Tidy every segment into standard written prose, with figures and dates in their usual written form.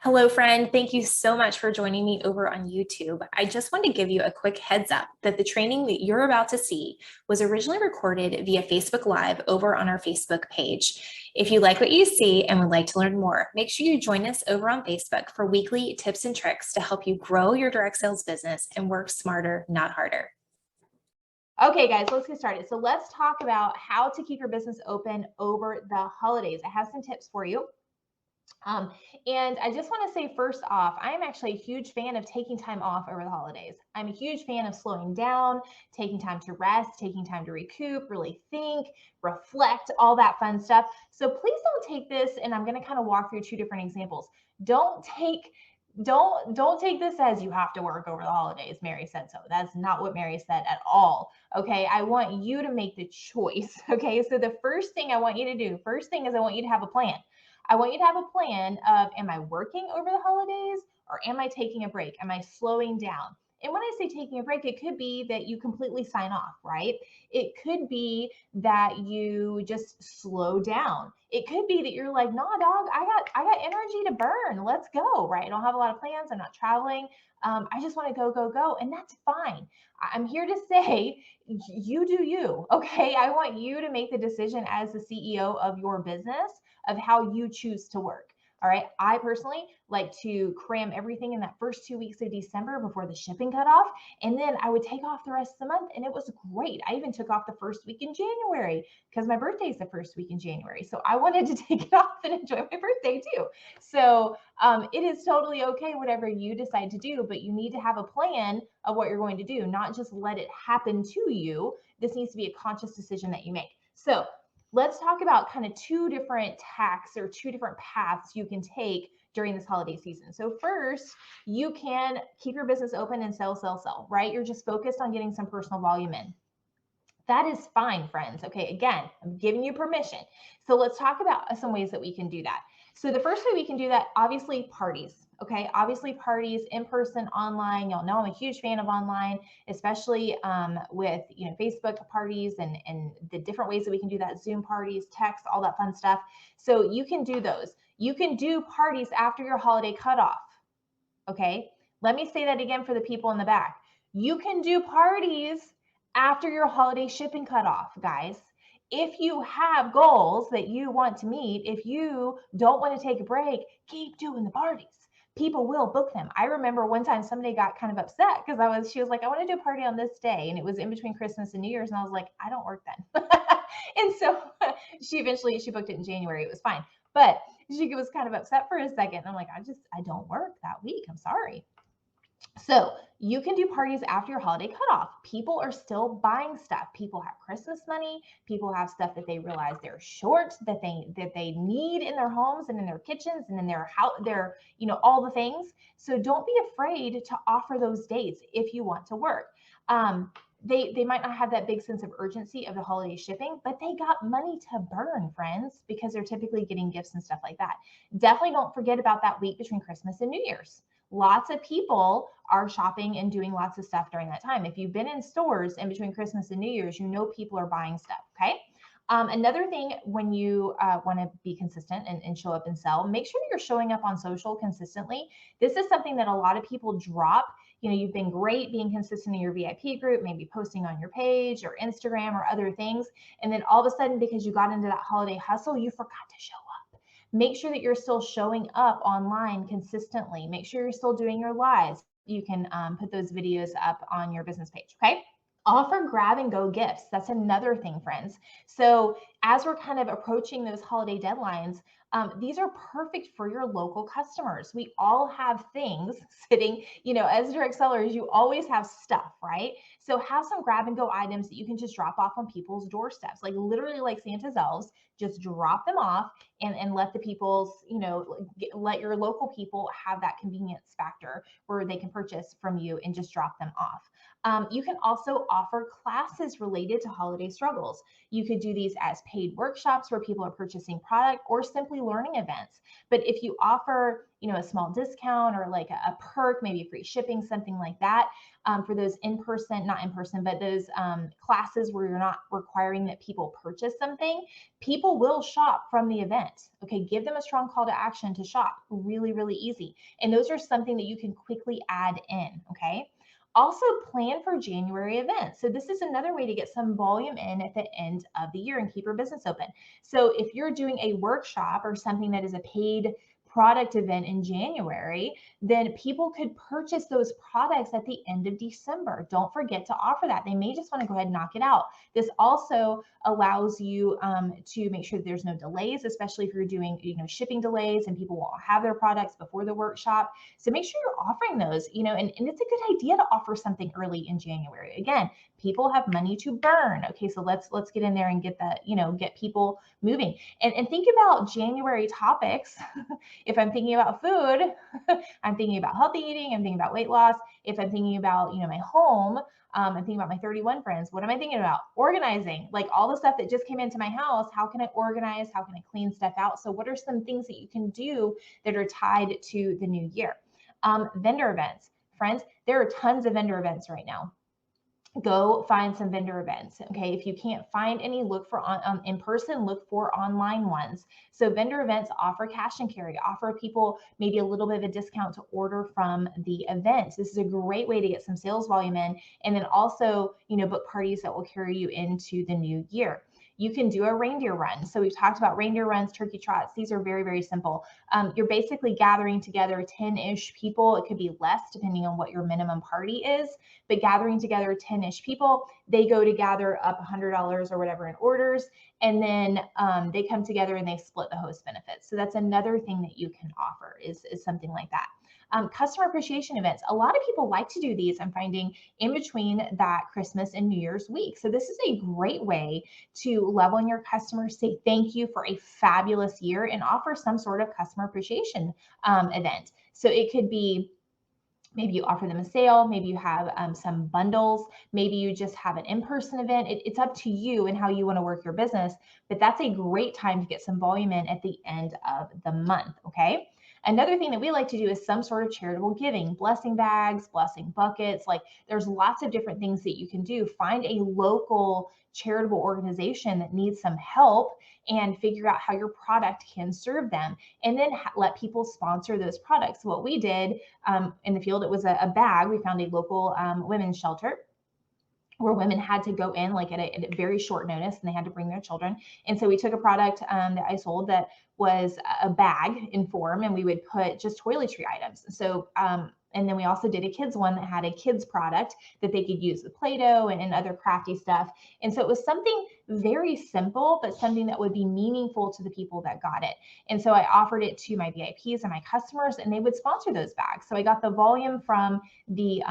Hello, friend. Thank you so much for joining me over on YouTube. I just want to give you a quick heads up that the training that you're about to see was originally recorded via Facebook Live over on our Facebook page. If you like what you see and would like to learn more, make sure you join us over on Facebook for weekly tips and tricks to help you grow your direct sales business and work smarter, not harder. Okay, guys, let's get started. So let's talk about how to keep your business open over the holidays. I have some tips for you. Um, and I just want to say first off, I am actually a huge fan of taking time off over the holidays. I'm a huge fan of slowing down, taking time to rest, taking time to recoup, really think, reflect, all that fun stuff. So please don't take this, and I'm going to kind of walk through two different examples. Don't take this as you have to work over the holidays. Mary said so. That's not what Mary said at all. Okay, I want you to make the choice. Okay, so the first thing I want you to do, first thing is I want you to have a plan. I want you to have a plan of, am I working over the holidays or am I taking a break? Am I slowing down? And when I say taking a break, it could be that you completely sign off, right? It could be that you just slow down. It could be that you're like, nah, dog, I got energy to burn. Let's go, right? I don't have a lot of plans. I'm not traveling. I just want to go, go, go. And that's fine. I'm here to say, you do you, okay? I want you to make the decision as the CEO of your business of how you choose to work. All right. I personally like to cram everything in that first 2 weeks of December before the shipping cut off. And then I would take off the rest of the month. And it was great. I even took off the first week in January because my birthday is the first week in January. So I wanted to take it off and enjoy my birthday too. So it is totally okay, whatever you decide to do, but you need to have a plan of what you're going to do, not just let it happen to you. This needs to be a conscious decision that you make. So let's talk about kind of two different tacks or two different paths you can take during this holiday season. So first, you can keep your business open and sell, right? You're just focused on getting some personal volume in. That is fine, friends. Okay, again, I'm giving you permission. So let's talk about some ways that we can do that. So the first way we can do that, obviously parties. Okay, obviously parties, in person, online. Y'all know I'm a huge fan of online, especially with Facebook parties and the different ways that we can do that. Zoom parties, text, all that fun stuff. So you can do those. You can do parties after your holiday cutoff. Okay, let me say that again for the people in the back. You can do parties after your holiday shipping cutoff, guys. If you have goals that you want to meet, if you don't want to take a break, keep doing the parties. People will book them. I remember one time somebody got kind of upset because she was like, I want to do a party on this day. And it was in between Christmas and New Year's. And I was like, I don't work then. And so she booked it in January. It was fine. But she was kind of upset for a second. And I'm like, I don't work that week. I'm sorry. So you can do parties after your holiday cutoff. People are still buying stuff. People have Christmas money. People have stuff that they realize they're short, that they need in their homes and in their kitchens and in their house, all the things. So don't be afraid to offer those dates if you want to work. They might not have that big sense of urgency of the holiday shipping, but they got money to burn, friends, because they're typically getting gifts and stuff like that. Definitely don't forget about that week between Christmas and New Year's. Lots of people are shopping and doing lots of stuff during that time. If you've been in stores in between Christmas and New Year's, people are buying stuff, okay? Another thing, when you want to be consistent and show up and sell, make sure you're showing up on social consistently. This is something that a lot of people drop. You've been great being consistent in your VIP group, maybe posting on your page or Instagram or other things. And then all of a sudden, because you got into that holiday hustle, you forgot to show up. Make sure that you're still showing up online consistently. Make sure you're still doing your lives. You can put those videos up on your business page, okay? Offer grab and go gifts. That's another thing, friends. So as we're kind of approaching those holiday deadlines, these are perfect for your local customers. We all have things sitting, as direct sellers, you always have stuff, right? So have some grab and go items that you can just drop off on people's doorsteps, like literally like Santa's elves, just drop them off and let the people's, let your local people have that convenience factor where they can purchase from you and just drop them off. You can also offer classes related to holiday struggles. You could do these as paid workshops where people are purchasing product, or simply learning events. But if you offer, a small discount or like a perk, maybe free shipping, something like that, for those not in person, but those classes where you're not requiring that people purchase something, people will shop from the event. Okay, give them a strong call to action to shop. Really, really easy. And those are something that you can quickly add in. Okay. Also, plan for January events. So this is another way to get some volume in at the end of the year and keep your business open. So if you're doing a workshop or something that is a paid product event in January, then people could purchase those products at the end of December. Don't forget to offer that. They may just want to go ahead and knock it out. This also allows you to make sure that there's no delays, especially if you're doing, shipping delays and people won't have their products before the workshop. So make sure you're offering those, and it's a good idea to offer something early in January. Again, people have money to burn. Okay, so let's get in there and get that, get people moving. And think about January topics. If I'm thinking about food, I'm thinking about healthy eating, I'm thinking about weight loss. If I'm thinking about, my home, I'm thinking about my 31 friends. What am I thinking about? Organizing, like all the stuff that just came into my house. How can I organize? How can I clean stuff out? So what are some things that you can do that are tied to the new year? Vendor events. Friends, there are tons of vendor events right now. Go find some vendor events. Okay, if you can't find any, look for in person, look for online ones. So vendor events offer cash and carry, offer people maybe a little bit of a discount to order from the events. This is a great way to get some sales volume in, and then also, book parties that will carry you into the new year. You can do a reindeer run. So we've talked about reindeer runs, turkey trots. These are very, very simple. You're basically gathering together 10-ish people. It could be less depending on what your minimum party is, but gathering together 10-ish people, they go to gather up $100 or whatever in orders, and then they come together and they split the host benefits. So that's another thing that you can offer is something like that. Customer appreciation events. A lot of people like to do these, I'm finding, in between that Christmas and New Year's week. So this is a great way to love on your customers, say thank you for a fabulous year, and offer some sort of customer appreciation event. So it could be, maybe you offer them a sale, maybe you have some bundles, maybe you just have an in-person event. It's up to you and how you want to work your business, but that's a great time to get some volume in at the end of the month, okay? Another thing that we like to do is some sort of charitable giving, blessing bags, blessing buckets. Like there's lots of different things that you can do. Find a local charitable organization that needs some help and figure out how your product can serve them, and then let people sponsor those products. What we did in the field, it was a bag. We found a local women's shelter where women had to go in like at a very short notice, and they had to bring their children. And so we took a product that I sold that was a bag in form, and we would put just toiletry items. So and then we also did a kids one that had a kids product that they could use with Play-Doh and other crafty stuff. And so it was something very simple, but something that would be meaningful to the people that got it. And so I offered it to my VIPs and my customers, and they would sponsor those bags. So I got the volume from the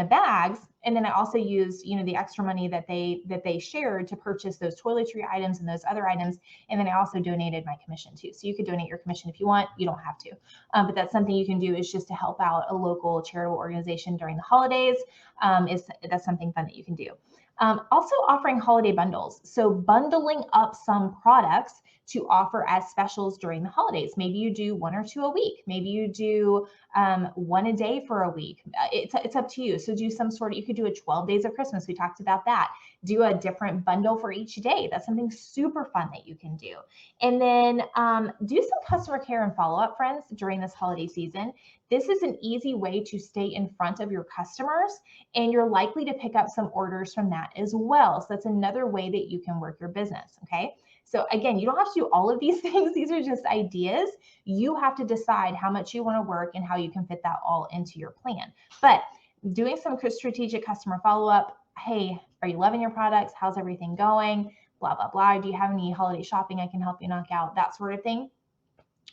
bags, and then I also used, the extra money that they shared to purchase those toiletry items and those other items. And then I also donated my commission too. So you could donate your commission if you want. You don't have to, but that's something you can do, is just to help out a local charitable organization during the holidays. That's something fun that you can do. Also offering holiday bundles. So bundling up some products to offer as specials during the holidays. Maybe you do 1 or 2 a week. Maybe you do 1 a day for a week. It's up to you. So do some sort of, you could do a 12 days of Christmas. We talked about that. Do a different bundle for each day. That's something super fun that you can do. And then do some customer care and follow-up, friends, during this holiday season. This is an easy way to stay in front of your customers, and you're likely to pick up some orders from that as well. So that's another way that you can work your business, okay? So again, you don't have to do all of these things. These are just ideas. You have to decide how much you want to work and how you can fit that all into your plan. But doing some strategic customer follow-up. Hey, are you loving your products? How's everything going? Blah, blah, blah. Do you have any holiday shopping I can help you knock out? That sort of thing.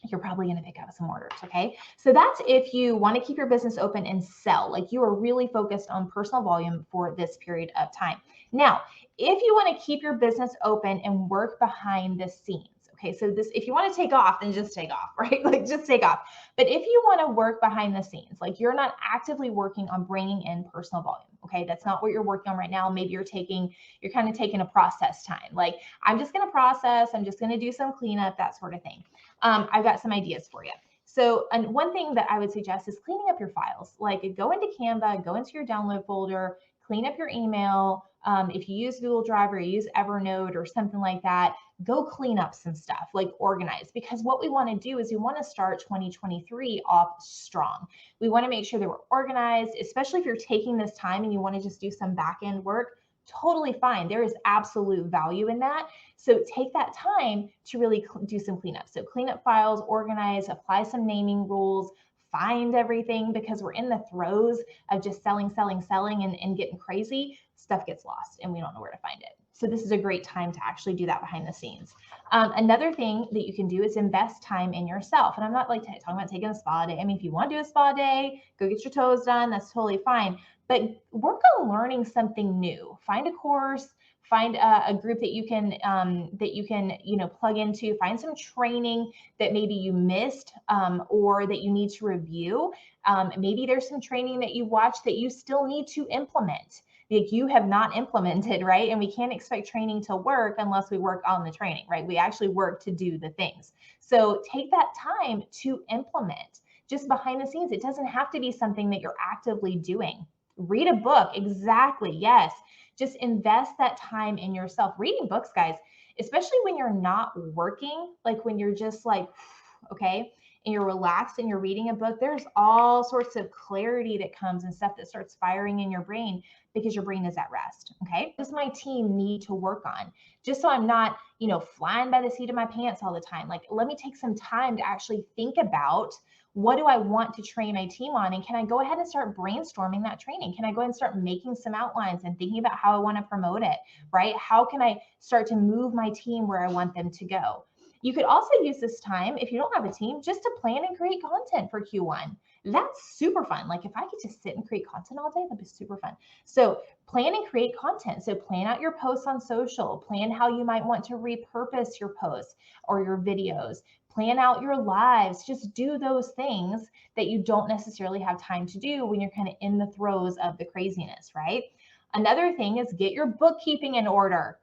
You're probably going to pick up some orders. Okay. So that's if you want to keep your business open and sell, like you are really focused on personal volume for this period of time. Now, if you want to keep your business open and work behind the scenes, Okay, so this, if you want to take off, then just take off, right? Like just take off. But if you want to work behind the scenes, like you're not actively working on bringing in personal volume, okay, that's not what you're working on right now. Maybe you're kind of taking a process time. Like I'm just going to process, I'm just going to do some cleanup, that sort of thing. I've got some ideas for you. So, and one thing that I would suggest is cleaning up your files. Like go into Canva, go into your download folder, clean up your email. If you use Google Drive or you use Evernote or something like that, go clean up some stuff, like organize, because what we want to do is we want to start 2023 off strong. We want to make sure that we're organized, especially if you're taking this time and you want to just do some back end work. Totally fine. There is absolute value in that. So take that time to really do some cleanup. So clean up files, organize, apply some naming rules, find everything, because we're in the throes of just selling and getting crazy. Stuff gets lost and we don't know where to find it. So this is a great time to actually do that behind the scenes. Another thing that you can do is invest time in yourself. And I'm not like talking about taking a spa day. I mean, if you want to do a spa day, go get your toes done, that's totally fine. But work on learning something new. Find a course, find a group that you can plug into, find some training that maybe you missed or that you need to review. Maybe there's some training that you watch that you still need to implement. Like you have not implemented, right? And we can't expect training to work unless we work on the training, right? We actually work to do the things. So take that time to implement just behind the scenes. It doesn't have to be something that you're actively doing. Read a book. Exactly. Yes. Just invest that time in yourself. Reading books, guys, especially when you're not working, like when you're just like, okay, and you're relaxed and you're reading a book, there's all sorts of clarity that comes and stuff that starts firing in your brain because your brain is at rest. Okay. What does my team need to work on? Just so I'm not, flying by the seat of my pants all the time. Like, let me take some time to actually think about what do I want to train my team on? And can I go ahead and start brainstorming that training? Can I go ahead and start making some outlines and thinking about how I want to promote it, right? How can I start to move my team where I want them to go? You could also use this time, if you don't have a team, just to plan and create content for Q1. That's super fun. Like if I could just sit and create content all day, that'd be super fun. So plan and create content. So plan out your posts on social, plan how you might want to repurpose your posts or your videos, plan out your lives, just do those things that you don't necessarily have time to do when you're kind of in the throes of the craziness, right? Another thing is get your bookkeeping in order.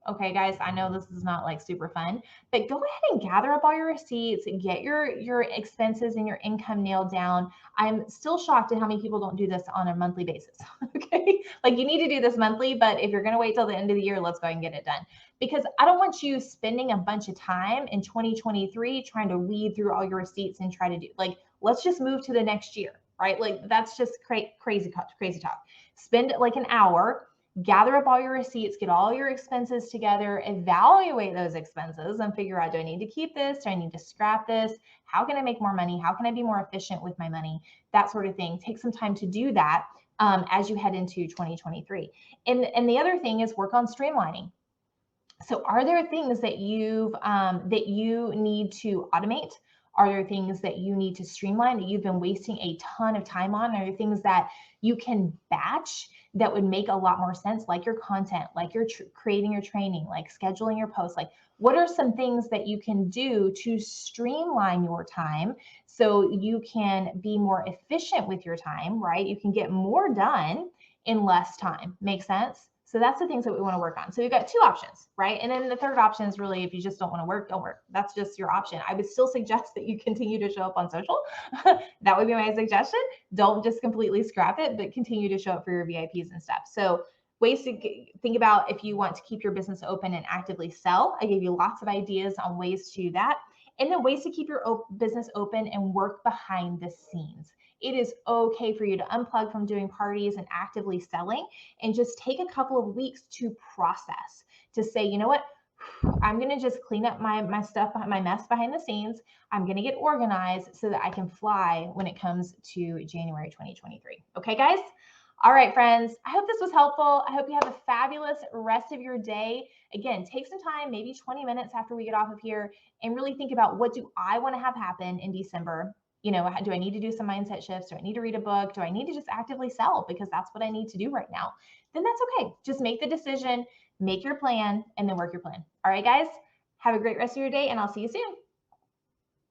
Okay, guys, I know this is not like super fun, but go ahead and gather up all your receipts and get your expenses and your income nailed down. I'm still shocked at how many people don't do this on a monthly basis. Okay, like you need to do this monthly, but if you're going to wait till the end of the year, let's go ahead and get it done, because I don't want you spending a bunch of time in 2023 trying to weed through all your receipts and try to do, like, let's just move to the next year, right? Like that's just crazy talk. Spend like an hour, gather up all your receipts, get all your expenses together, evaluate those expenses and figure out, do I need to keep this? Do I need to scrap this? How can I make more money? How can I be more efficient with my money? That sort of thing. Take some time to do that as you head into 2023. And the other thing is work on streamlining. So are there things that you need to automate? Are there things that you need to streamline that you've been wasting a ton of time on? Are there things that you can batch that would make a lot more sense, like your content, like your creating your training, like scheduling your posts? Like, what are some things that you can do to streamline your time so you can be more efficient with your time, right? You can get more done in less time. Make sense? So that's the things that we want to work on. So we've got two options, right? And then the third option is really, if you just don't want to work, don't work. That's just your option. I would still suggest that you continue to show up on social. That would be my suggestion. Don't just completely scrap it, but continue to show up for your VIPs and stuff. So ways to think about if you want to keep your business open and actively sell. I gave you lots of ideas on ways to do that. And then ways to keep your business open and work behind the scenes. It is okay for you to unplug from doing parties and actively selling and just take a couple of weeks to process, to say, you know what, I'm going to just clean up my stuff, my mess behind the scenes. I'm going to get organized so that I can fly when it comes to January 2023. Okay, guys? All right, friends, I hope this was helpful. I hope you have a fabulous rest of your day. Again, take some time, maybe 20 minutes after we get off of here, and really think about, what do I want to have happen in December? Do I need to do some mindset shifts? Do I need to read a book? Do I need to just actively sell because that's what I need to do right now? Then that's okay. Just make the decision, make your plan, and then work your plan. All right, guys, Have a great rest of your day, and I'll see you soon.